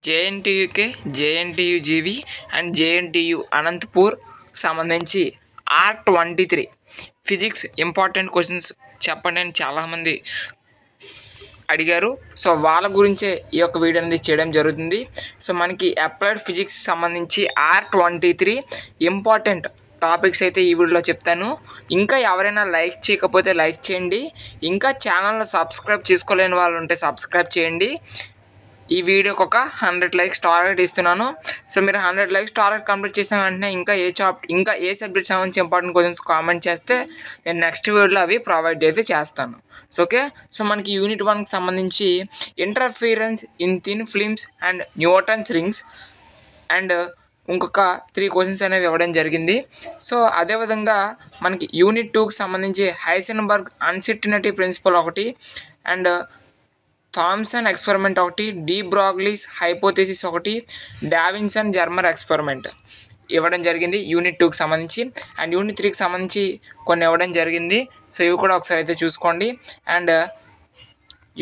JNTUK, జేఎన్టీయూజీవి and JNTU Anantapur సంబంధించి R23 physics important questions చెప్పండి అని చాలామంది అడిగారు. సో వాళ్ళ గురించే ఈ యొక్క వీడియో అనేది చేయడం జరుగుతుంది. సో మనకి అప్లైడ్ ఫిజిక్స్ సంబంధించి R23 ఇంపార్టెంట్ టాపిక్స్ అయితే ఈ వీడియోలో చెప్తాను. ఇంకా ఎవరైనా లైక్ చేయకపోతే లైక్ చేయండి. ఇంకా ఛానల్ని సబ్స్క్రైబ్ చేసుకోలేని వాళ్ళు ఉంటే సబ్స్క్రైబ్ చేయండి. ఈ వీడియోకి ఒక 100 లైక్స్ టార్గెట్ ఇస్తున్నాను. సో మీరు 100 లైక్స్ టార్గెట్ కంప్లీట్ చేసిన వెంటనే ఇంకా ఏ సబ్జెక్ట్ సంబంధించి ఇంపార్టెంట్ క్వశ్చన్స్ కామెంట్ చేస్తే నేను నెక్స్ట్ వీడియోలో అవి ప్రొవైడ్ అయితే చేస్తాను. So okay. సో మనకి యూనిట్ 1కి సంబంధించి interference in thin films and Newton's rings and ఇంకొక 3 క్వశ్చన్స్ అనేవి ఇవ్వడం జరిగింది. సో అదేవిధంగా మనకి యూనిట్ 2కి సంబంధించి హైసెన్బర్గ్ అన్సర్టెనిటీ ప్రిన్సిపల్ ఒకటి అండ్ థామ్సన్ ఎక్స్పెరిమెంట్ ఒకటి, డి బ్రోగ్లీస్ హైపోథెసిస్ ఒకటి, డావిన్సన్ జర్మర్ ఎక్స్పెరిమెంట్ ఇవ్వడం జరిగింది యూనిట్ 2కి సంబంధించి. అండ్ యూనిట్ 3కి సంబంధించి కొన్ని ఇవ్వడం జరిగింది. సో ఇవి కూడా ఒకసారి అయితే చూసుకోండి. అండ్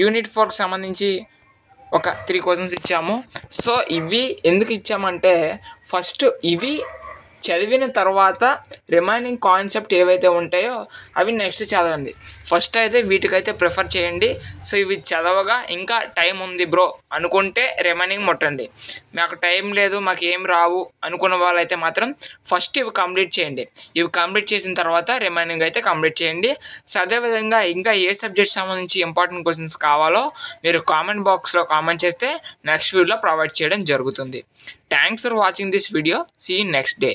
యూనిట్ 4కి సంబంధించి ఒక 3 క్వశ్చన్స్ ఇచ్చాము. సో ఇవి ఎందుకు ఇచ్చామంటే ఫస్ట్ ఇవి చదివిన తర్వాత రిమైనింగ్ కాన్సెప్ట్ ఏవైతే ఉంటాయో అవి నెక్స్ట్ చదవండి. ఫస్ట్ అయితే వీటికైతే ప్రిఫర్ చేయండి. సో ఇవి చదవగా ఇంకా టైం ఉంది బ్రో అనుకుంటే రిమైనింగ్ ముట్టండి. మాకు టైం లేదు, మాకు ఏం రావు అనుకున్న వాళ్ళైతే మాత్రం ఫస్ట్ ఇవి కంప్లీట్ చేయండి. ఇవి కంప్లీట్ చేసిన తర్వాత రిమైనింగ్ అయితే కంప్లీట్ చేయండి. సో అదేవిధంగా ఇంకా ఏ సబ్జెక్ట్ సంబంధించి ఇంపార్టెంట్ క్వశ్చన్స్ కావాలో మీరు కామెంట్ బాక్స్లో కామెంట్ చేస్తే నెక్స్ట్ వీడియోలో ప్రొవైడ్ చేయడం జరుగుతుంది. Thanks for watching this video. See you next day.